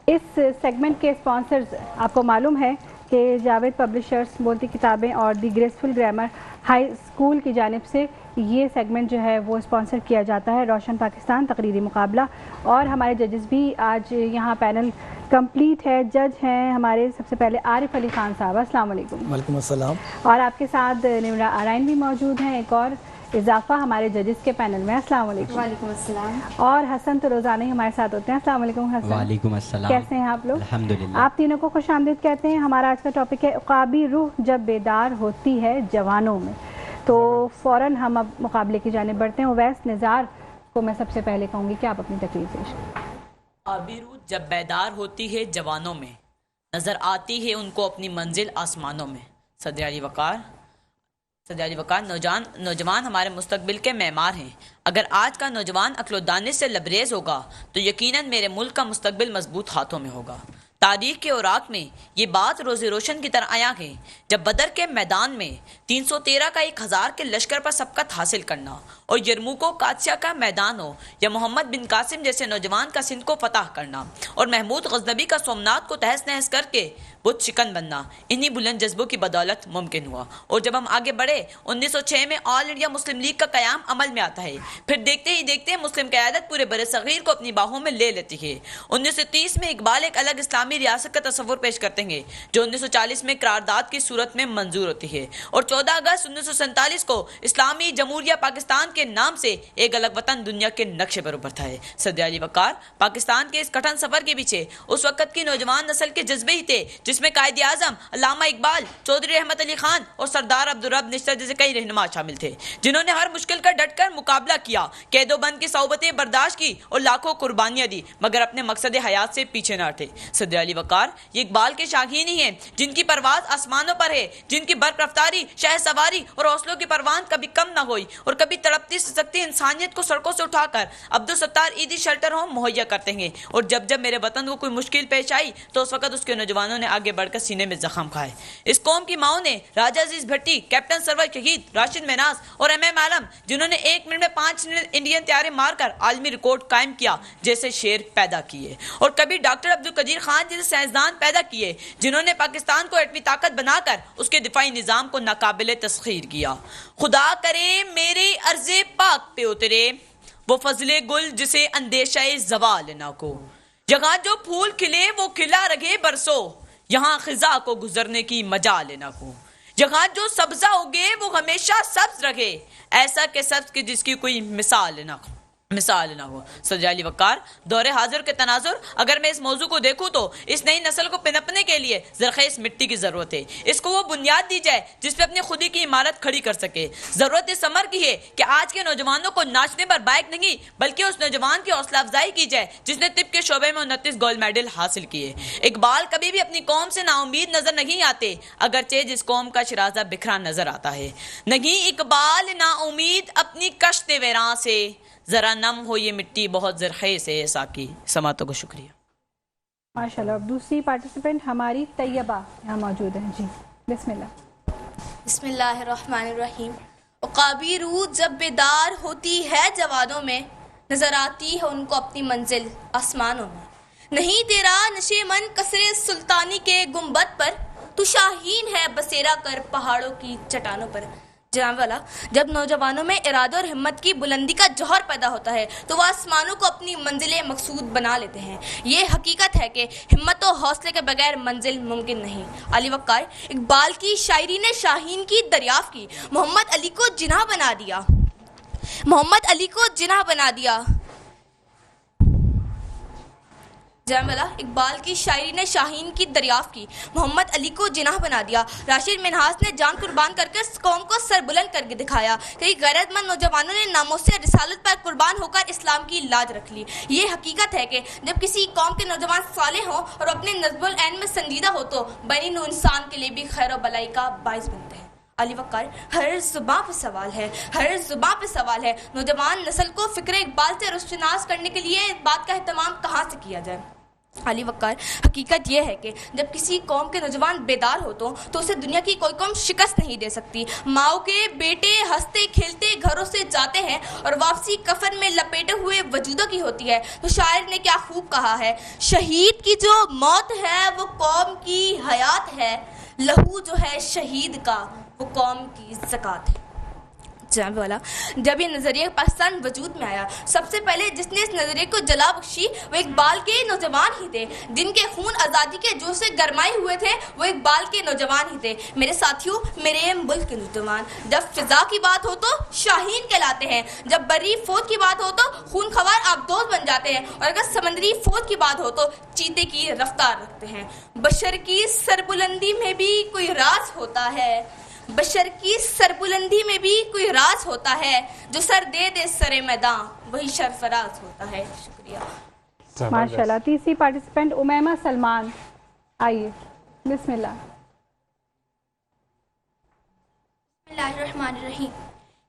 اس segment کے sponsors آپ کو معلوم ہے کہ جاوید پبلشرز بولتی کتابیں اور دی گریسفل گرامر ہائی اسکول کی جانب سے یہ سیگمنٹ جو ہے وہ اسپانسر کیا جاتا ہے. روشن پاکستان تقریری مقابلہ، اور ہمارے ججز بھی آج یہاں پینل کمپلیٹ ہے. جج ہیں ہمارے سب سے پہلے عارف علی خان صاحب، السلام علیکم. وعلیکم السلام. اور آپ کے ساتھ نمرہ آرائن بھی موجود ہیں، ایک اور اضافہ ہمارے ججز کے پینل میں. السلام علیکم. وعلیکم السلام. اور حسن تروزانی ہمارے ساتھ ہوتے ہیں. السلام علیکم حسن. وعلیکم السلام. کیسے ہیں آپ لوگ؟ الحمدللہ. آپ تینوں کو خوش آمدید کہتے ہیں. ہمارا آج کا ٹاپک ہے عقابی روح جب بیدار ہوتی ہے جوانوں میں. تو فوراً ہم اب مقابلے کی جانب بڑھتے ہیں. اویس نزار کو میں سب سے پہلے کہوں گی کہ آپ اپنی تقریر پیش کریں. عقابی روح جب بیدار ہوتی ہے جوانوں میں، نظر آتی ہے ان کو اپنی منزل آسمانوں میں. صدر علی وقار نوجوان ہمارے مستقبل کے معمار ہیں. اگر آج کا نوجوان عقل و دانش سے لبریز ہوگا تو یقیناً میرے ملک کا مستقبل مضبوط ہاتھوں میں ہوگا. تاریخ کے اوراق میں یہ بات روز روشن کی طرح عیاں ہے جب بدر کے میدان میں 313 کا 1000 کے لشکر پر سبقت حاصل کرنا، اور یرموک و قادسیہ کا میدان ہو یا محمد بن قاسم جیسے نوجوان کا سندھ کو فتح کرنا، اور محمود غزنبی کا سومنات کو تہس نہس کر کے بت شکن بننا، انہی بلند جذبوں کی بدولت ممکن ہوا. اور جب ہم آگے بڑھے 1906 میں آل انڈیا مسلم لیگ کا قیام عمل میں آتا ہے. پھر دیکھتے ہی دیکھتے مسلم قیادت پورے بر صغیر کو اپنی باہوں میں لے لیتی ہے. 1930 میں اقبال ایک الگ اسلامی ریاست کا تصور پیش کرتے ہیں جو 1940 میں قرارداد کی صورت میں منظور ہوتی ہے، اور 14 اگست 1947 کو اسلامی جمہوریہ پاکستان کے نام سے ایک الگ وطن دنیا کے نقشے پر ابھرتا ہے. صدر علی وقار پاکستان کے اس کٹھن سفر کے پیچھے اس وقت کی نوجوان نسل کے جذبے ہی تھے جس میں قائد اعظم علامہ اقبال، چودھری رحمت علی خان اور سردار عبدالرب نشتر جیسے کئی رہنما شامل تھے جنہوں نے ہر مشکل کا ڈٹ کر مقابلہ کیا، قید و بند کی صعوبتیں برداشت کی اور لاکھوں قربانیاں دی، مگر اپنے مقصد حیات سے پیچھے نہ ہٹے. صدر علی وقار یہ اقبال کے شاہین ہی ہیں جن کی پرواز آسمانوں پر ہے، جن کی برق رفتاری، شہ سواری اور حوصلوں کی پروان کبھی کم نہ ہوئی، اور کبھی تڑپتی سکتی انسانیت کو سڑکوں سے اٹھا کر عبدالستار عیدی شیلٹر ہوم مہیا کرتے ہیں. اور جب میرے وطن کو کوئی مشکل پیش آئی تو اس وقت اس کے نوجوانوں نے آگے بڑھ کر سینے میں زخم کھائے. اس قوم کی ماؤں نے راجہ عزیز بھٹی، کیپٹن سرور شہید، راشد میناس اور ایم عالم جنہوں نے 1 منٹ میں 5 انڈین طیارے مار کر عالمی ریکارڈ قائم کیا جیسے شیر پیدا کیے، اور کبھی ڈاکٹر عبدالقدیر خان جیسے سائنسدان پیدا کیے جنہوں نے پاکستان کو ایٹمی طاقت بنا کر اس کے دفاعی نظام کو ناقابل تسخیر کیا. خدا کرے میرے عرض پاک پہ اترے وہ فضل گل جسے اندیشہ زوال نہ کو، جہاں جو پھول کھلے وہ کھلا رہے برسوں، یہاں خزاں کو گزرنے کی مجال نہ کو، جہاں جو سبزہ اگے وہ ہمیشہ سبز رہے، ایسا کہ سبز کی جس کی کوئی مثال نہ ہو. صدر علی وقار دور حاضر کے تناظر اگر میں اس موضوع کو دیکھوں تو اس نئی نسل کو پنپنے کے لیے زرخیز مٹی کی ضرورت ہے. اس کو وہ بنیاد دی جائے جس پہ اپنی خودی کی عمارت کھڑی کر سکے. ضرورت اس امر کی ہے کہ آج کے نوجوانوں کو ناچنے پر بائک نہیں بلکہ اس نوجوان کی حوصلہ افزائی کی جائے جس نے طب کے شعبے میں 29 گولڈ میڈل حاصل کیے. اقبال کبھی بھی اپنی قوم سے نا امید نظر نہیں آتے اگرچہ جس قوم کا شرازہ بکھرا نظر آتا ہے. نہیں اقبال نا امید اپنی کشت ویراں سے، ذرا نم ہو یہ مٹی بہت زرخیز ہے ساکی. سماعتوں کو شکریہ. ماشاءاللہ. اب دوسری پارٹیسپینٹ ہماری طیبہ یہاں موجود ہیں. جی بسم اللہ. بسم اللہ الرحمن الرحیم. عقابی روح جب بیدار ہوتی ہے جوانوں میں، نظر آتی ہے ان کو اپنی منزل آسمانوں میں. نہیں تیرا نشے من قصر سلطانی کے گنبد پر، تو شاہین ہے بسیرا کر پہاڑوں کی چٹانوں پر. جناب والا جب نوجوانوں میں ارادہ اور ہمت کی بلندی کا جوہر پیدا ہوتا ہے تو وہ آسمانوں کو اپنی منزل مقصود بنا لیتے ہیں. یہ حقیقت ہے کہ ہمت و حوصلے کے بغیر منزل ممکن نہیں. علی وقار اقبال کی شاعری نے شاہین کی دریافت کی، محمد علی کو جناح بنا دیا. محمد علی کو جناح بنا دیا. جناب والا اقبال کی شاعری نے شاہین کی دریافت کی، محمد علی کو جناح بنا دیا. راشد منہاس نے جان قربان کر کے قوم کو سر بلند کر کے دکھایا. کئی غیرت مند نوجوانوں نے ناموس رسالت پر قربان ہو کر اسلام کی لاج رکھ لی. یہ حقیقت ہے کہ جب کسی قوم کے نوجوان صالح ہوں اور اپنے نصب العین میں سنجیدہ ہو تو بنی نوع انسان کے لیے بھی خیر و بلائی کا باعث بنتے ہیں. علی وقار ہر زباں پہ سوال ہے، ہر زباں پہ سوال ہے. نوجوان نسل کو فکر اقبال سے رشناس کرنے کے لیے اس بات کا اہتمام کہاں سے کیا جائے؟ علی وقار، حقیقت یہ ہے کہ جب کسی قوم کے نوجوان بیدار ہو تو اسے دنیا کی کوئی قوم شکست نہیں دے سکتی۔ ماؤں کے بیٹے ہنستے کھیلتے گھروں سے جاتے ہیں اور واپسی کفن میں لپیٹے ہوئے وجودوں کی ہوتی ہے۔ تو شاعر نے کیا خوب کہا ہے، شہید کی جو موت ہے وہ قوم کی حیات ہے، لہو جو ہے شہید کا وہ قوم کی زکوٰۃ ہے۔ جناب والا، جب یہ نظریہ پاکستان وجود میں آیا، سب سے پہلے جس نے اس نظریے کو جلا بخشی وہ اقبال کے نوجوان ہی تھے، جن کے خون آزادی کے جوش سے گرمائے ہوئے تھے، وہ اقبال کے نوجوان ہی تھے۔ میرے ساتھیوں، میرے ملک کے نوجوان، جب فضا کی بات ہو تو شاہین کہلاتے ہیں، جب بری فوج کی بات ہو تو خون خوار آبدوز بن جاتے ہیں، اور اگر سمندری فوج کی بات ہو تو چیتے کی رفتار رکھتے ہیں۔ بشر کی سربلندی میں بھی کوئی راز ہوتا ہے، بشر کی سربلندی میں بھی کوئی راز ہوتا ہے، جو سر دے دے سر میدان وہی سرفراز ہوتا ہے۔ شکریہ۔ ماشاء اللہ۔ تیسری پارٹیسپینٹ امیمہ سلمان، آئیے، بسم اللہ۔ بسم اللہ الرحمن الرحیم۔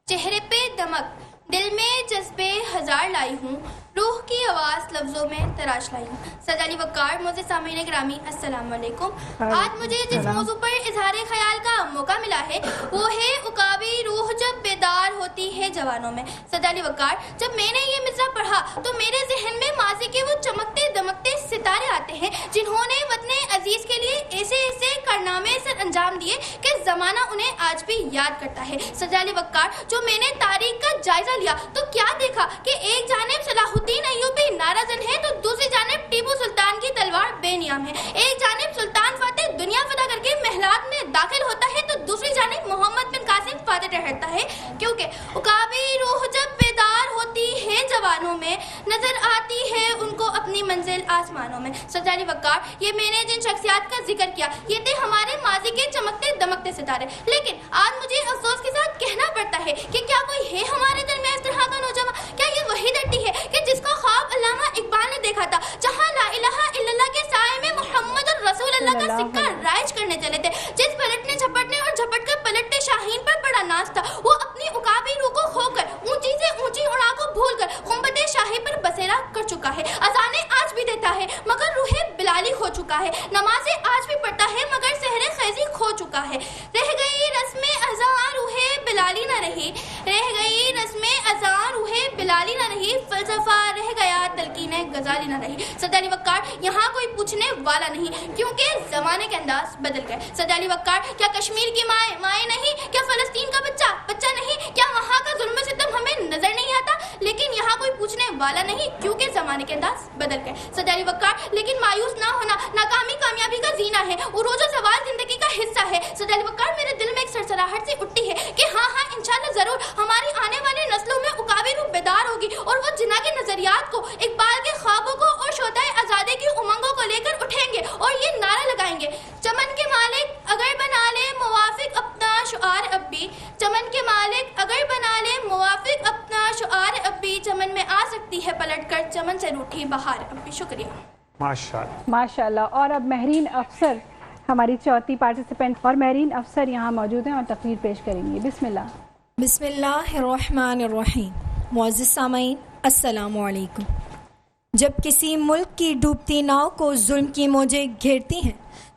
چہرے پہ دمک، دل میں جذبے ہزار لائی ہوں، روح کی آواز لفظوں میں تراش لائی ہوں۔ سید علی وقار، معزز سامعین گرامی، السلام علیکم۔ آج مجھے جس موضوع پر اظہار خیال کا موقع ملا ہے وہ ہے عقابی روح جب بیدار ہوتی ہے جوانوں میں۔ سید علی وقار، جب میں نے یہ مصرع پڑھا تو میرے ذہن میں ماضی کے وہ چمکتے دمکتے ستارے آتے ہیں جنہوں نے وطن عزیز کے لیے ایسے ایسے کارنامے سر انجام دیے کہ زمانہ انہیں آج بھی یاد کرتا ہے۔ سید علی وقار، جو میں نے تاریخ کا جائزہ لیا تو کیا دیکھا کہ ایک جانب صلاح الدین ایوبی نعرہ زن ہے تو دوسری جانب ٹیپو سلطان کی تلوار بے نیام ہے۔ ایک جانب سلطان فاتح دنیا فتح کر کے محلات میں داخل ہوتا ہے تو دوسری جانب محمد بن قاسم فاتح ٹھہرتا ہے، کیونکہ عقابی روح جب بیدار ہوتی ہے جوانوں میں نظر آتی ہے ان کو اپنی منزل آسمانوں میں۔ سید علی وقار، یہ میں نے جن شخصیات کا ذکر کیا یہ تھے ہمارے ماضی کے چمکتے دمکتے ستارے، لیکن آج مجھے افسوس کے ساتھ کہنا پڑتا ہے کہ کیا کوئی ہے ہمارے درمیان اس طرح کا نوجوان؟ کیا یہ وہی دھرتی ہے کہ جس کا خواب علامہ اقبال نے دیکھا تھا، جہاں لا الہ الا اللہ کے سائے میں محمد الرسول اللہ کا سکہ رائج کرنے چلے تھے، جس پلٹنے جھپٹنے اور جھپٹ کر پلٹتے شاہین پر بڑا ناز تھا، وہ اپنی عقابی روح کو کھو کر اونچی سے اونچی اڑا کو بھول کر گنبد شاہی پر بسیرا کر چکا ہے۔ اذانیں آج بھی دیتا ہے مگر روح بلالی ہو چکا ہے، نمازیں آج بھی پڑھتا ہے مگر سحر خیزی کھو چکا ہے۔ رہ گئی رسم اذان روح بلالی نہ رہی، رہ گئی رسم اذان روح بلالی نہ رہی، فلسفہ رہ گیا تلقین غزالی نہ رہی۔ سید علی وقار، یہاں کوئی پوچھنے والا نہیں کیونکہ زمانے کے انداز بدل گئے۔ سید علی وقار، کیا کشمیر کی مائیں نہیں، کیا فلسطین کا بچہ نہیں، کیا وہاں کا ظلم و ستم ہمیں نظر نہیں آتا؟ لیکن یہاں کوئی پوچھنے والا نہیں کیونکہ زمانے کے انداز بدل گئے۔ سید علی وقار، لیکن مایوس نہ ہونا ناکامی کامیابی کا زینہ ہے، عروج و زوال زندگی کا حصہ ہے۔ سید علی وقار، میرے دل میں ایک سرسراہٹ سی اٹھتی ہے کہ ہاں انشاءاللہ ضرور ہماری آنے والی نسلوں میں عقابی روح بیدار ہوگی اور وہ جناح کے نظریات کو، اقبال کے خوابوں کو اور شہدائے آزادی کی امنگوں کو لے کر اٹھیں گے اور یہ نعرہ لگائیں گے، چمن کے مالک اگر بنا لے موافق اپنا شعار اب بھی، چمن کے مالک اگر بنا لے موافق اپنا شعار اب بھی، چمن میں آ سکتی ہے پلٹ کر چمن سے روٹھی بہار اب بھی۔ شکریہ۔ ماشاء اللہ۔ اور اب مہرین افسر ہماری چوتھی پارٹیسپینٹ، اور مہرین افسر یہاں موجود ہیں اور تقریر پیش کریں گے۔ بسم اللہ۔ بسم اللہ الرحمن الرحیم۔ معزز سامعین، السلام علیکم۔ جب کسی ملک کی ڈوبتی ناؤ کو ظلم کی موجیں گھیرتی ہیں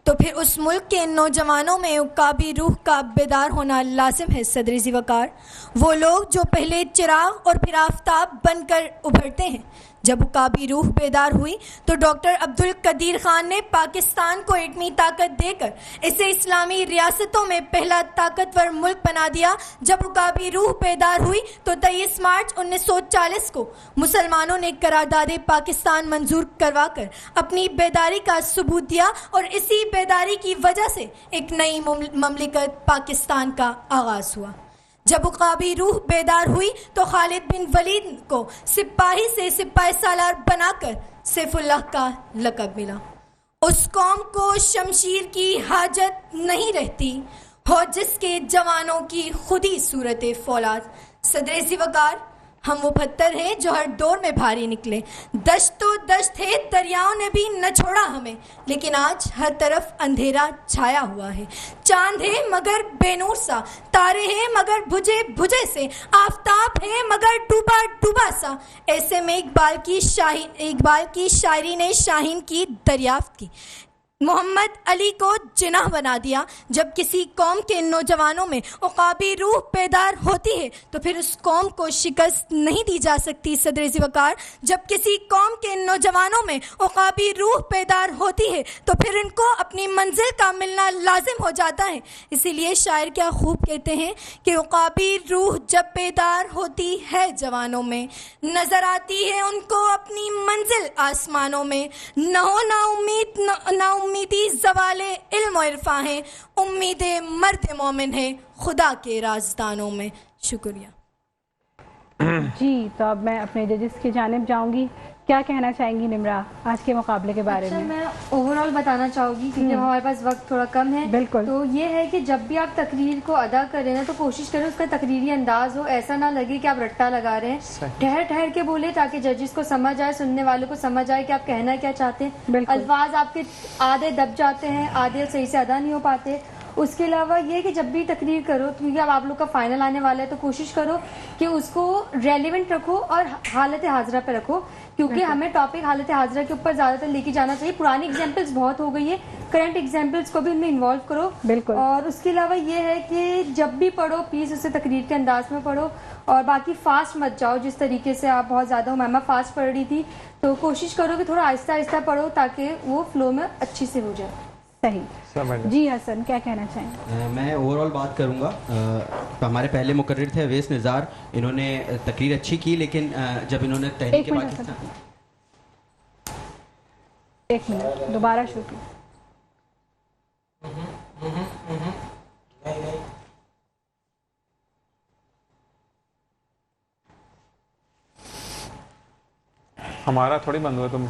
تو پھر اس ملک کے نوجوانوں میں عقابی روح کا بیدار ہونا لازم ہے۔ صدر ذی وقار، وہ لوگ جو پہلے چراغ اور پھر آفتاب بن کر ابھرتے ہیں۔ جب عقابی روح بیدار ہوئی تو ڈاکٹر عبدالقدیر خان نے پاکستان کو ایٹمی طاقت دے کر اسے اسلامی ریاستوں میں پہلا طاقتور ملک بنا دیا۔ جب عقابی روح بیدار ہوئی تو 23 مارچ 1940 کو مسلمانوں نے قرارداد پاکستان منظور کروا کر اپنی بیداری کا ثبوت دیا اور اسی بیداری کی وجہ سے ایک نئی مملکت پاکستان کا آغاز ہوا۔ جب عقابی روح بیدار ہوئی تو خالد بن ولید کو سپاہی سے سپاہی سالار بنا کر سیف اللہ کا لقب ملا۔ اس قوم کو شمشیر کی حاجت نہیں رہتی ہو جس کے جوانوں کی خودی صورت فولاد۔ صدر ذی وقار، ہم وہ پتھر ہیں جو ہر دور میں بھاری نکلے. دشت تو دشت ہے, دریاؤں نے بھی نہ چھوڑا ہمیں, لیکن آج ہر طرف اندھیرا چھایا ہوا ہے. چاند ہے مگر بے نور سا, تارے ہیں مگر بجھے بجھے سے, آفتاب ہے مگر ڈوبا ڈوبا سا. ایسے میں اقبال کی شاعری نے شاہین کی دریافت کی. محمد علی کو جناح بنا دیا. جب کسی قوم کے نوجوانوں میں عقابی روح بیدار ہوتی ہے تو پھر اس قوم کو شکست نہیں دی جا سکتی. صدر ذوالفقار, جب کسی قوم کے نوجوانوں میں عقابی روح بیدار ہوتی ہے تو پھر ان کو اپنی منزل کا ملنا لازم ہو جاتا ہے. اسی لیے شاعر کیا خوب کہتے ہیں کہ عقابی روح جب بیدار ہوتی ہے جوانوں میں, نظر آتی ہے ان کو اپنی منزل آسمانوں میں. نہ ہو نا امیدی زوال علم و عرفاں ہے, امید مرد مومن ہے خدا کے رازدانوں میں. شکریہ. جی, تو اب میں اپنے ججز کی جانب جاؤں گی. کیا کہنا چاہیں گی نمرا آج کے مقابلے کے بارے میں؟ میں اوور آل بتانا چاہوں گی کیونکہ ہمارے پاس وقت تھوڑا کم ہے. بالکل. تو یہ ہے کہ جب بھی آپ تقریر کو ادا کریں نا تو کوشش کریں اس کا تقریری انداز ہو, ایسا نہ لگے کہ آپ رٹا لگا رہے ہیں. ٹھہر ٹھہر کے بولے تاکہ ججز کو سمجھ آئے, سننے والوں کو سمجھ آئے کہ آپ کہنا کیا چاہتے ہیں. الفاظ آپ کے آدھے دب جاتے ہیں, آدھے صحیح سے ادا نہیں ہو پاتے. اس کے علاوہ یہ کہ جب بھی تقریر کرو, کیونکہ اب آپ لوگ کا فائنل آنے والا ہے, تو کوشش کرو کہ اس کو ریلیونٹ رکھو اور حالت حاضرہ پہ رکھو, کیونکہ ہمیں ٹاپک حالت حاضرہ کے اوپر زیادہ تر لے کے جانا چاہیے. پرانی ایگزامپلس بہت ہو گئی ہے, کرنٹ ایگزامپلس کو بھی ان میں انوالو کرو. بالکل. اور اس کے علاوہ یہ ہے کہ جب بھی پڑھو پلیز اسے تقریر کے انداز میں پڑھو, اور باقی فاسٹ مت جاؤ. جس طریقے سے آپ بہت زیادہ ہمامہ فاسٹ پڑھ رہی تھی, تو کوشش کرو کہ تھوڑا آہستہ آہستہ پڑھو تاکہ وہ فلو میں اچھی سے ہو جائے. صحیح. جی حسن, کیا کہنا چاہیں؟ میں اوور آل بات کروں گا. ہمارے پہلے مقرر تھے اویس نزار, انہوں نے تقریر اچھی کی, لیکن جب انہوں نے تحریک پاکستان, ایک منٹ دوبارہ شروع کی. ہمارا تھوڑی بند ہوا تم.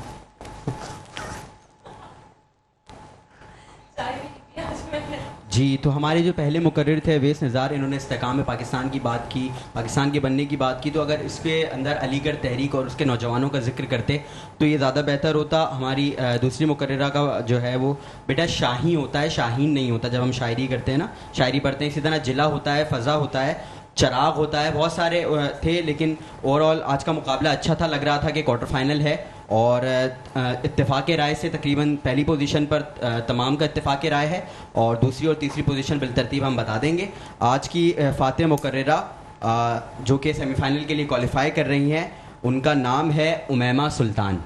جی, تو ہمارے جو پہلے مقرر تھے اویس نزار, انہوں نے استحکام پاکستان کی بات کی, پاکستان کے بننے کی بات کی. تو اگر اس کے اندر علی گڑھ تحریک اور اس کے نوجوانوں کا ذکر کرتے تو یہ زیادہ بہتر ہوتا. ہماری دوسری مقررہ کا جو ہے وہ بیٹا شاہین ہوتا ہے, شاہین نہیں ہوتا. جب ہم شاعری کرتے ہیں نا, شاعری پڑھتے ہیں, اسی طرح جلا ہوتا ہے, فضا ہوتا ہے, چراغ ہوتا ہے, بہت سارے تھے. لیکن اوور آل آج کا مقابلہ اچھا تھا, لگ رہا تھا کہ کوارٹر فائنل ہے, اور اتفاق رائے سے تقریباً پہلی پوزیشن پر تمام کا اتفاق رائے ہے, اور دوسری اور تیسری پوزیشن بالترتیب ہم بتا دیں گے. آج کی فاتح مقررہ جو کہ سیمی فائنل کے لیے کوالیفائی کر رہی ہیں, ان کا نام ہے امیمہ سلطان.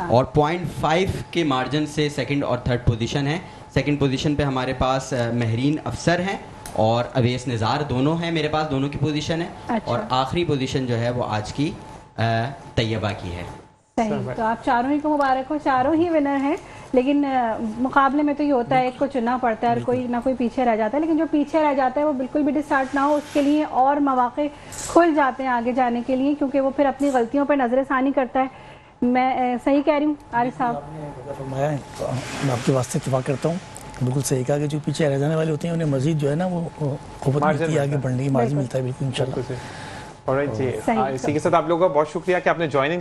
اور 0.5 کے مارجن سے سیکنڈ اور تھرڈ پوزیشن ہے. سیکنڈ پوزیشن پہ ہمارے پاس مہرین افسر ہیں اور اویس نزار, دونوں ہیں میرے پاس, دونوں کی پوزیشن ہے. اور آخری پوزیشن جو ہے وہ آج کی طیبہ کی ہے. صحیح. تو آپ چاروں ہی کو مبارک ہو, چاروں ہی ونر ہیں. لیکن مقابلے میں تو یہ ہوتا ہے ایک کو چننا پڑتا ہے اور کوئی نہ کوئی پیچھے رہ جاتا ہے, لیکن جو پیچھے رہ جاتا ہے وہ بالکل بھی ڈسٹارٹ نہ ہو, اس کے لیے اور مواقع کھل جاتے ہیں آگے جانے کے لیے, کیونکہ وہ پھر اپنی غلطیوں پر نظر ثانی کرتا ہے. میں صحیح کہہ رہی ہوں عارف صاحب؟ میں آپ کے واسطے اتفاق کرتا ہوں, بالکل صحیح کہا کہ جو پیچھے رہ جانے والے ہوتے ہیں انہیں مزید جو ہے نا وہ قوت ملتی ہے, آگے بڑھنے کی مارجن ملتا ہے. بالکل انشاءاللہ. جی, اسی کے ساتھ آپ لوگوں کا بہت شکریہ کہ آپ نے جوائننگ